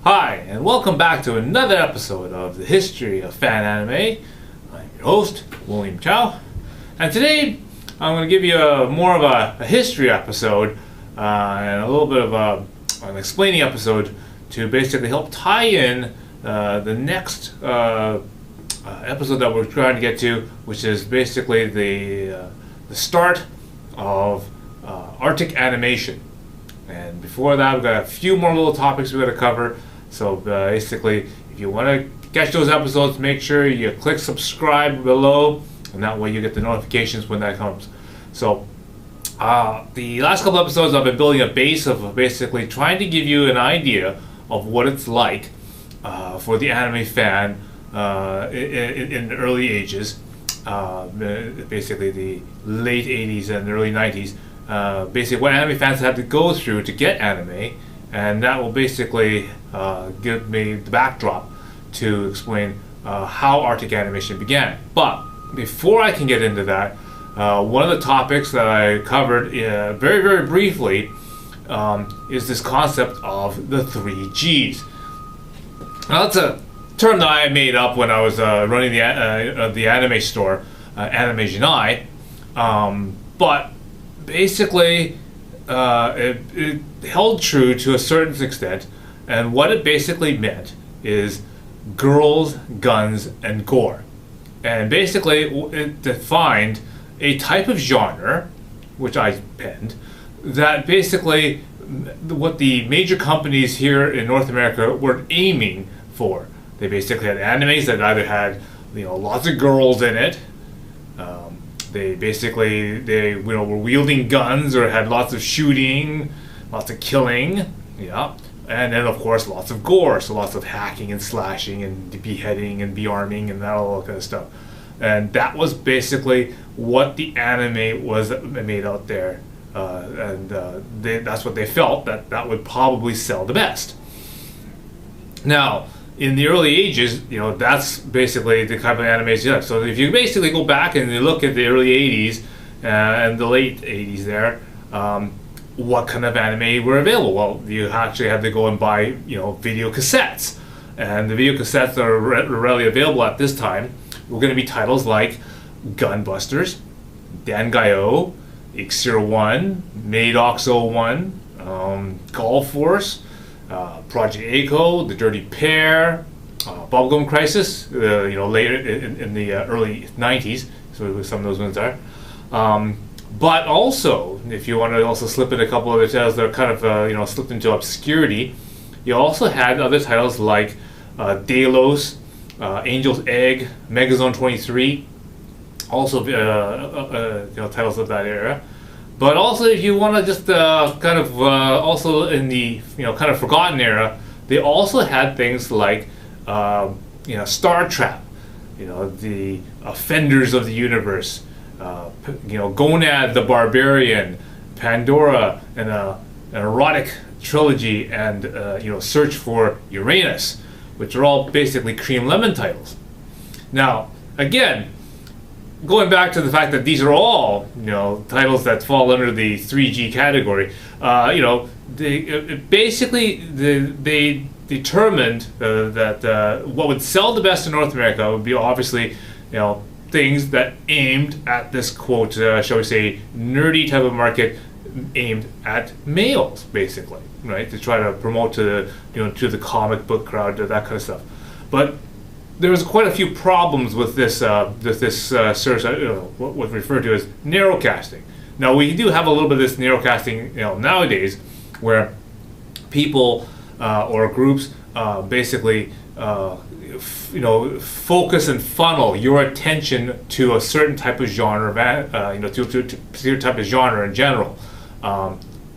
Hi, and welcome back to another episode of the History of Fan Anime. I'm your host, William Chow, and today I'm going to give you more of a history episode and a little bit of an explaining episode to basically help tie in the next episode that we're trying to get to, which is basically the start of Arctic animation. And before that, we've got a few more little topics we've got to cover. So basically, if you want to catch those episodes, make sure you click subscribe below, and that way you get the notifications when that comes. So the last couple episodes, I've been building a base of basically trying to give you an idea of what it's like for the anime fan in the early ages, basically the late 80s and early 90s. Basically what anime fans had to go through to get anime, and that will basically give me the backdrop to explain how Arctic animation began. But before I can get into that, one of the topics that I covered very, very briefly is this concept of the 3Gs. Now that's a term that I made up when I was running the anime store, Anime Genai, but basically it held true to a certain extent, and what it basically meant is girls, guns, and gore. And basically it defined a type of genre, which I penned, that basically what the major companies here in North America were aiming for. They basically had animes that either had lots of girls in it, they were wielding guns or had lots of shooting, lots of killing, and then of course lots of gore, so lots of hacking and slashing and beheading and bearming and all that kind of stuff. And that was basically what the anime was made out there, that's what they felt that would probably sell the best. Now, in the early ages, that's basically the type of animation. So if you basically go back and you look at the early 80s and the late 80s there, what kind of anime were available? Well, you actually had to go and buy, video cassettes. And the video cassettes that are readily available at this time were going to be titles like Gunbusters, Dangaio, X01, Madox 01, Golf Force, Project Echo, The Dirty Pair, Bubblegum Crisis, later in the early 90s, so some of those ones are. But also, if you want to also slip in a couple other titles that are kind of, slipped into obscurity, you also had other titles like Delos, Angel's Egg, Megazone 23, also titles of that era. But also, if you want to just also in the kind of forgotten era, they also had things like Star Trap, the Offenders of the Universe, Gonad the Barbarian, Pandora, and an erotic trilogy, and Search for Uranus, which are all basically cream lemon titles. Now, again, going back to the fact that these are all, titles that fall under the 3G category, they determined that what would sell the best in North America would be obviously, things that aimed at this quote, shall we say, nerdy type of market aimed at males, basically, right? To try to promote to the comic book crowd, that kind of stuff. But there was quite a few problems with this search, what was referred to as narrowcasting. Now we do have a little bit of this narrowcasting, nowadays, where people or groups basically focus and funnel your attention to a certain type of genre, to a certain type of genre in general.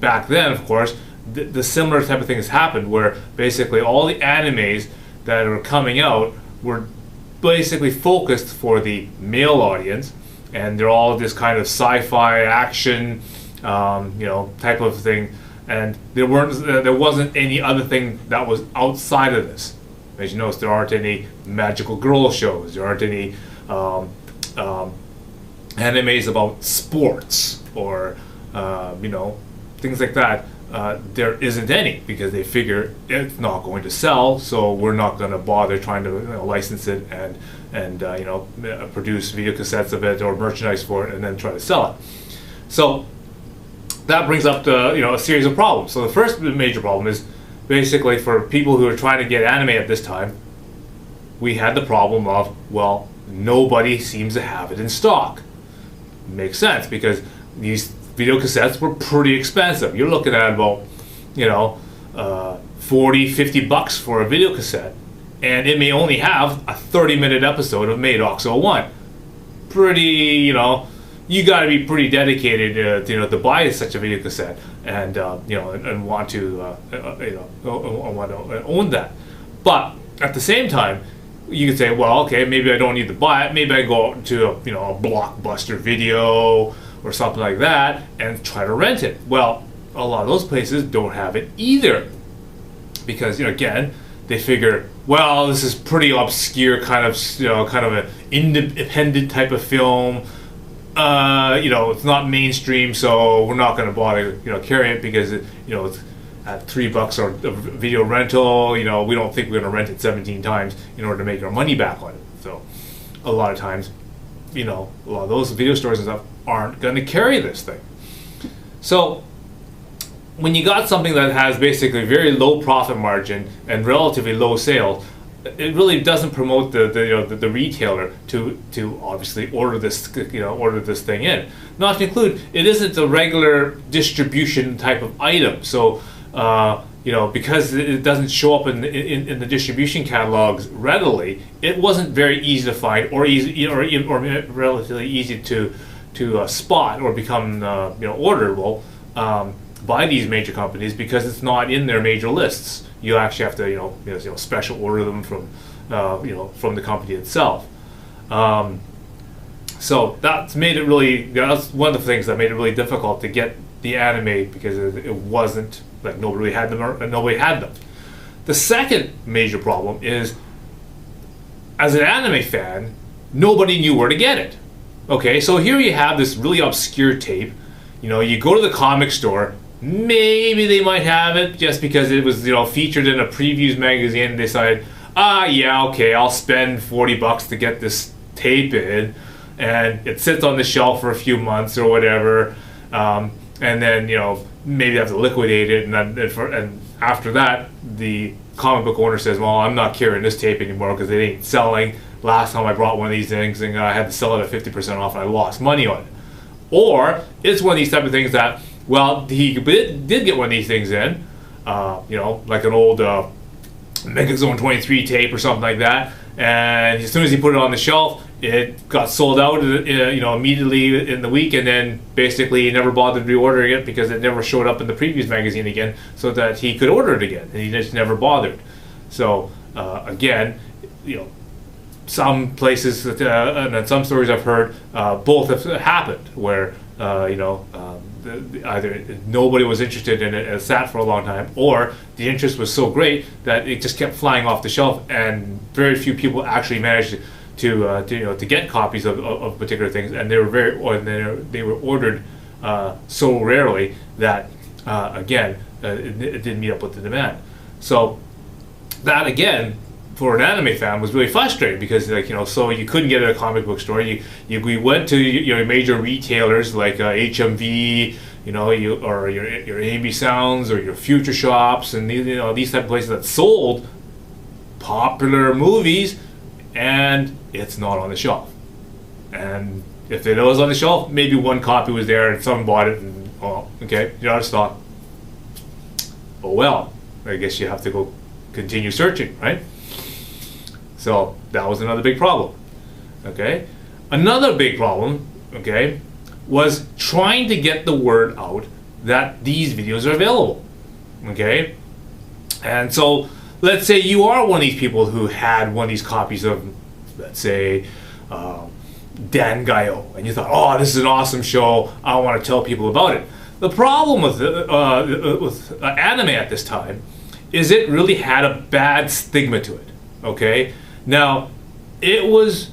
Back then, of course, the similar type of things happened, where basically all the animes that are coming out were basically focused for the male audience, and they're all this kind of sci-fi action, type of thing, and there wasn't any other thing that was outside of this. As you notice, there aren't any magical girl shows, there aren't any animes about sports or things like that. there isn't any, because they figure it's not going to sell, so we're not going to bother trying to license it and produce video cassettes of it or merchandise for it and then try to sell it. So that brings up a series of problems. So the first major problem is basically for people who are trying to get anime at this time. We had the problem of, well, nobody seems to have it in stock. Makes sense, because these video cassettes were pretty expensive. You're looking at about, 40, 50 bucks for a video cassette, and it may only have a 30-minute episode of Maddox 01. Pretty, you got to be pretty dedicated, to buy such a video cassette and want to, want to own that. But at the same time, you could say, well, okay, maybe I don't need to buy it. Maybe I go out to a Blockbuster Video or something like that and try to rent it. Well, a lot of those places don't have it either, because again, they figure, well, this is pretty obscure kind of an independent type of film. It's not mainstream, so we're not going to bother carrying it, because it's at $3 or a video rental. We don't think we're going to rent it 17 times in order to make our money back on it. So a lot of times, a lot of those video stores and stuff aren't going to carry this thing. So when you got something that has basically very low profit margin and relatively low sales, it really doesn't promote the retailer to obviously order this thing in. Not to include, it isn't a regular distribution type of item. So because it doesn't show up in the distribution catalogs readily, it wasn't very easy to find or relatively easy to spot or become orderable by these major companies, because it's not in their major lists. You actually have to special order them from from the company itself. So that's made it really, that's one of the things that made it really difficult to get the anime, because it wasn't like nobody had them or nobody had them. The second major problem is, as an anime fan, nobody knew where to get it. Okay, so here you have this really obscure tape. You go to the comic store, maybe they might have it just because it was featured in a previews magazine, and they decided, yeah, okay, I'll spend $40 to get this tape in, and it sits on the shelf for a few months or whatever, and then maybe have to liquidate it, and after that the comic book owner says, well, I'm not carrying this tape anymore because it ain't selling. Last time I brought one of these things and I had to sell it at 50% off and I lost money on it. Or it's one of these type of things that, well, he did get one of these things in, like an old Megazone 23 tape or something like that, and as soon as he put it on the shelf, it got sold out immediately in the week, and then basically he never bothered reordering it because it never showed up in the previews magazine again, so that he could order it again, and he just never bothered. So again, some places and some stories I've heard, both have happened, where either nobody was interested in it and it sat for a long time, or the interest was so great that it just kept flying off the shelf, and very few people actually managed to get copies of particular things, and they were ordered so rarely that again it didn't meet up with the demand. So that again, for an anime fan, was really frustrating, because so you couldn't get it at a comic book store. We went to major retailers like HMV, or your AB Sounds or your Future Shops, and these type of places that sold popular movies, and it's not on the shelf. And if it was on the shelf, maybe one copy was there and someone bought it, and okay, you're out of stock. Oh well, I guess you have to go continue searching, right? So that was another big problem. Okay, another big problem, okay, was trying to get the word out that these videos are available. Okay, and so let's say you are one of these people who had one of these copies of, let's say, Dan Gaio, and you thought, oh, this is an awesome show, I want to tell people about it. The problem with anime at this time is it really had a bad stigma to it. Okay, now it was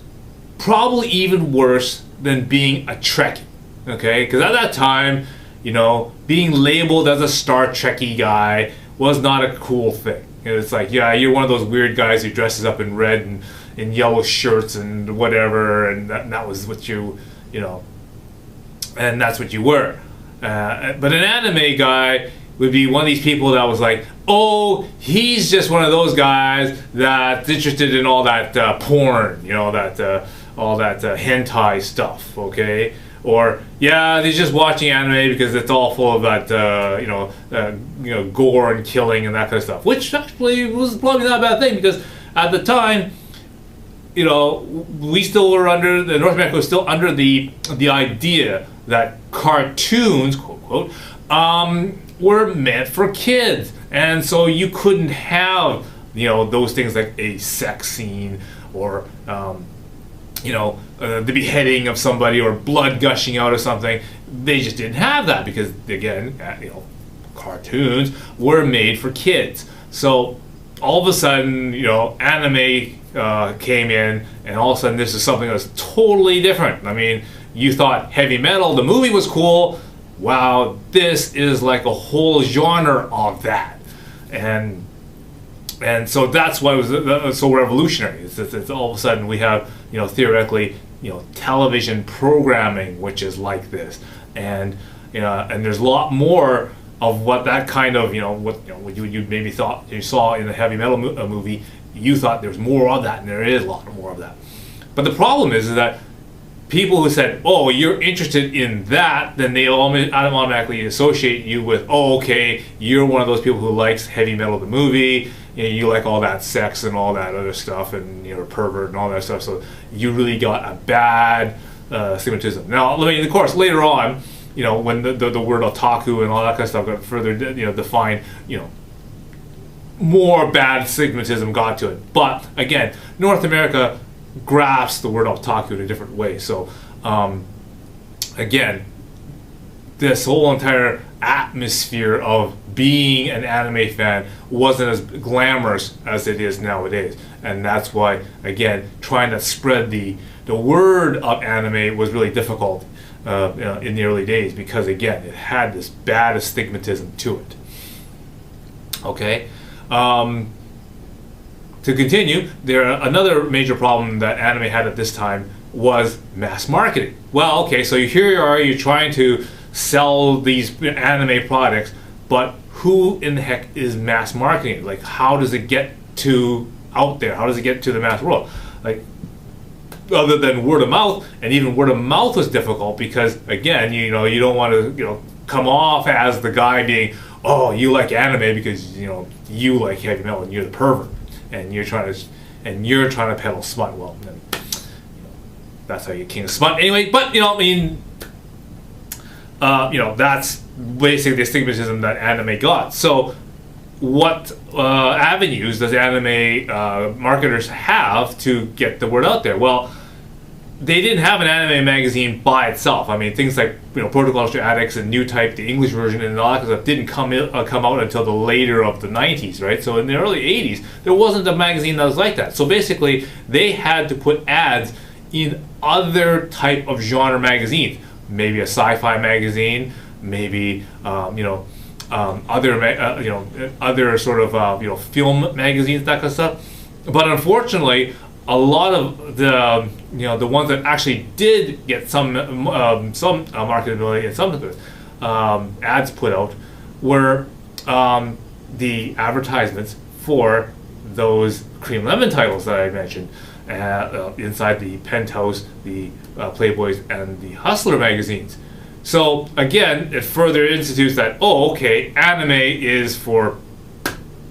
probably even worse than being a Trekkie. Okay, because at that time, being labeled as a Star Trekky guy was not a cool thing. It's like, yeah, you're one of those weird guys who dresses up in red and in yellow shirts and whatever, and that was what and that's what you were. But an anime guy would be one of these people that was like, oh, he's just one of those guys that's interested in all that porn, all that hentai stuff, okay? Or, yeah, he's just watching anime because it's all full of that, gore and killing and that kind of stuff. Which actually was probably not a bad thing, because at the time, we still were North America was still under the idea that cartoons, quote, quote, were meant for kids. And so you couldn't have, those things like a sex scene or, the beheading of somebody or blood gushing out or something. They just didn't have that because, again, cartoons were made for kids. So all of a sudden, anime came in, and all of a sudden this is something that's totally different. I mean, you thought heavy metal, the movie was cool. Wow, this is like a whole genre of that. And so that's why it was so revolutionary. It's all of a sudden we have, theoretically, television programming which is like this, and and there's a lot more of what that kind of what you maybe thought you saw in the heavy metal movie. You thought there was more of that, and there is a lot more of that. But the problem is that people who said, "Oh, you're interested in that," then they automatically associate you with, "Oh, okay, you're one of those people who likes heavy metal the movie. You like all that sex and all that other stuff, and you're a pervert and all that stuff." So you really got a bad stigmatism. Now, of course, later on, when the word otaku and all that kind of stuff got further, defined, more bad stigmatism got to it. But again, North America grasps the word otaku in a different way. So again, this whole entire atmosphere of being an anime fan wasn't as glamorous as it is nowadays, and that's why, again, trying to spread the word of anime was really difficult in the early days, because again, it had this bad astigmatism to it. Okay. To continue, another major problem that anime had at this time was mass marketing. Well, okay, so here you are, you're trying to sell these anime products, but who in the heck is mass marketing? Like, how does it get out there? How does it get to the mass world? Like, other than word of mouth, and even word of mouth was difficult because, again, you don't want to come off as the guy being, oh, you like anime because you like heavy metal and you're the pervert, and you're trying to peddle smut. Well, then, that's how you king of smut anyway. But that's basically the stigmatism that anime got. So what avenues does anime marketers have to get the word out there? Well, they didn't have an anime magazine by itself. I mean, things like Protocol Addicts and New Type, the English version, and all that stuff didn't come out until the later of the 90s, right? So in the early 80s, there wasn't a magazine that was like that. So basically, they had to put ads in other type of genre magazines, maybe a sci-fi magazine, maybe other sort of film magazines, that kind of stuff. But unfortunately, a lot of the ones that actually did get some marketability and some ads put out were the advertisements for those cream lemon titles that I mentioned inside the Penthouse, the Playboys, and the Hustler magazines. So again, it further institutes that, oh, okay, anime is for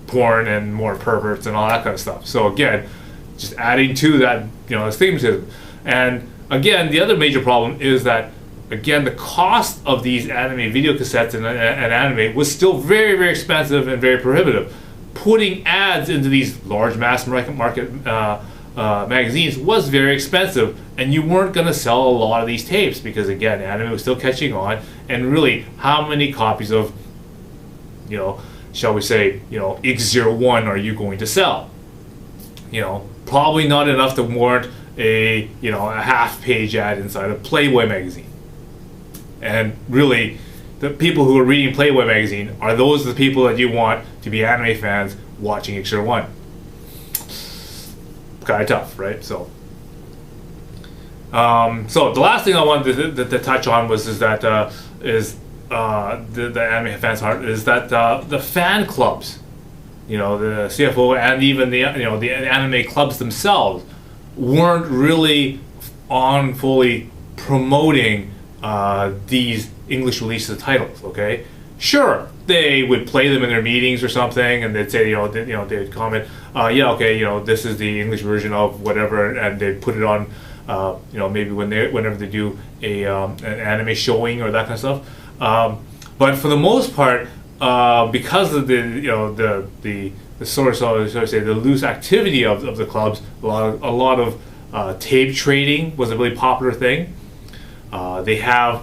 porn and more perverts and all that kind of stuff. So again, just adding to that, stigmatism. And again, the other major problem is that, again, the cost of these anime video cassettes and anime was still very, very expensive and very prohibitive. Putting ads into these large mass market magazines was very expensive, and you weren't going to sell a lot of these tapes because, again, anime was still catching on. And really, how many copies of, shall we say, X01 are you going to sell? Probably not enough to warrant a half-page ad inside a Playboy magazine. And really, the people who are reading Playboy magazine, are those the people that you want to be anime fans watching Ixer 1? Kind of tough, right? So the last thing I wanted to touch on was the anime fans' heart is that the fan clubs, the CFO and even the anime clubs themselves weren't really on fully promoting these English releases of titles. Okay, sure, they would play them in their meetings or something, and they'd say, they'd comment, yeah, okay, this is the English version of whatever, and they'd put it on, maybe whenever they do an anime showing or that kind of stuff. But for the most part, because of the sort of say the loose activity of the clubs, a lot of tape trading was a really popular thing. They have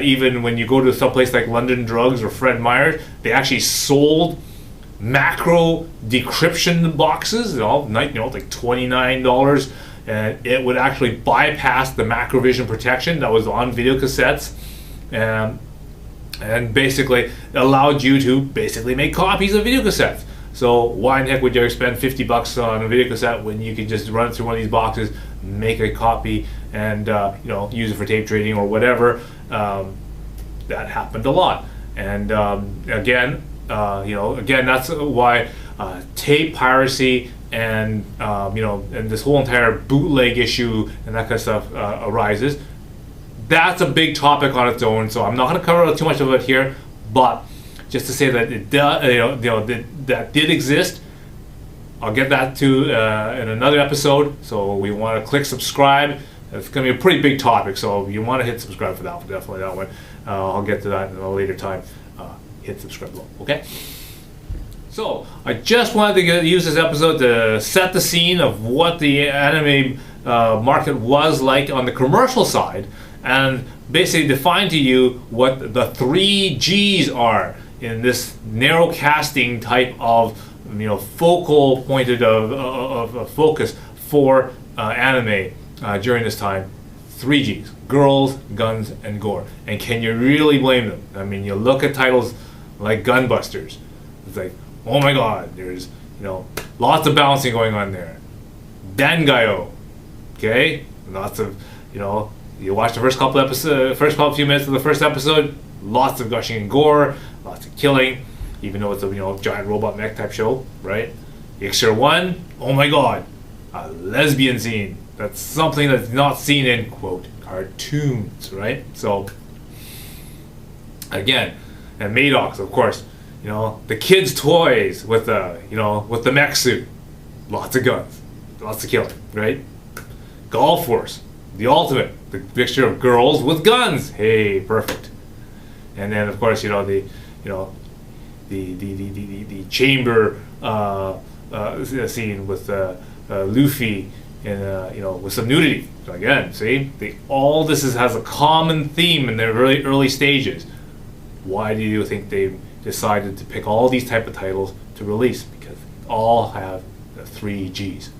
even when you go to some place like London Drugs or Fred Meyer's, they actually sold macro decryption boxes, like $29, and it would actually bypass the macrovision protection that was on video cassettes, and basically allowed you to basically make copies of video cassettes. So why in heck would you spend $50 on a video cassette when you could just run it through one of these boxes, make a copy, and use it for tape trading or whatever? That happened a lot, and again, that's why tape piracy and and this whole entire bootleg issue and that kind of stuff arises. That's a big topic on its own, so I'm not going to cover too much of it here, but just to say that it that did exist. I'll get that to in another episode, so we want to click subscribe. It's going to be a pretty big topic, so if you want to hit subscribe for that one, definitely that one. I'll get to that in a later time. Hit subscribe below, okay? So, I just wanted to use this episode to set the scene of what the anime market was like on the commercial side, and basically define to you what the 3 G's are in this narrow casting type of focal pointed of focus for anime during this time. 3 G's: girls, guns, and gore. And can you really blame them? I mean, you look at titles like Gunbusters. It's like, oh my god, there's lots of balancing going on there. Dangayo, okay, lots of you watch the first couple few minutes of the first episode, lots of gushing and gore, lots of killing, even though it's a giant robot mech type show, right? Ixer 1, oh my god, a lesbian scene. That's something that's not seen in quote cartoons, right? So again, and Maddox, of course, the kids' toys with the mech suit, lots of guns, lots of killing, right? Golf Force, the ultimate, the mixture of girls with guns. Hey, perfect. And then of course the chamber scene with Luffy and with some nudity. So again, see, all this has a common theme in their really early stages. Why do you think they decided to pick all these type of titles to release? Because they all have the 3 G's.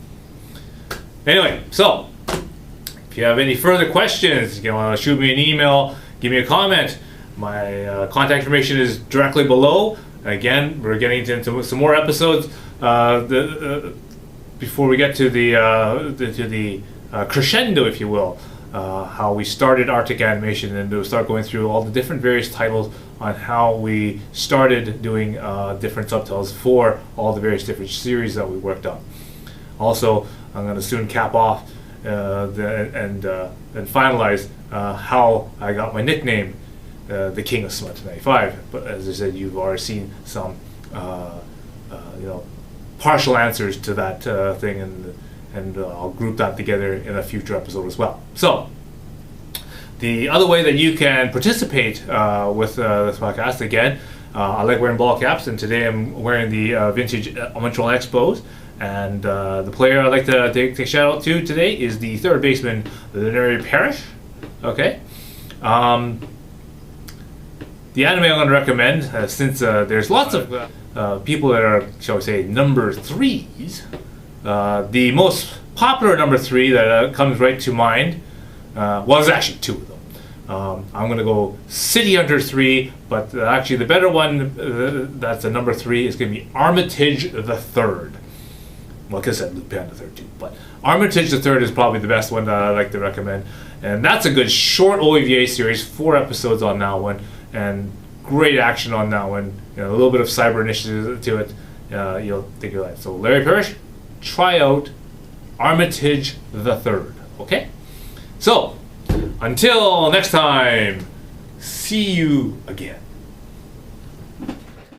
Anyway, so if you have any further questions, you want to shoot me an email, give me a comment. My contact information is directly below. Again, we're getting into some more episodes before we get to the crescendo, if you will, how we started Arctic Animation, and we'll start going through all the different various titles on how we started doing different subtitles for all the various different series that we worked on. Also, I'm going to soon cap off and finalize how I got my nickname, the King of Smut 95. But as I said, you've already seen some partial answers to that thing, and I'll group that together in a future episode as well. So the other way that you can participate with this podcast, again, I like wearing ball caps, and today I'm wearing the vintage Montreal Expos. And the player I'd like to take a shout out to today is the third baseman, Larry Parrish. Okay. The anime I'm going to recommend, since there's lots of people that are, shall we say, number 3s, the most popular number 3 that comes right to mind, well, there's actually 2 of them, I'm going to go City Hunter 3, but actually the better one, that's a number 3, is going to be Armitage the Third. Well, like I said, Lupin the Third too, but Armitage the Third is probably the best one that I like to recommend. And that's a good short OVA series, 4 episodes on that one, and great action on that one. You know, a little bit of cyber initiative to it. You'll think you'll like. So Larry Parrish, try out Armitage the Third. Okay? So, until next time, see you again.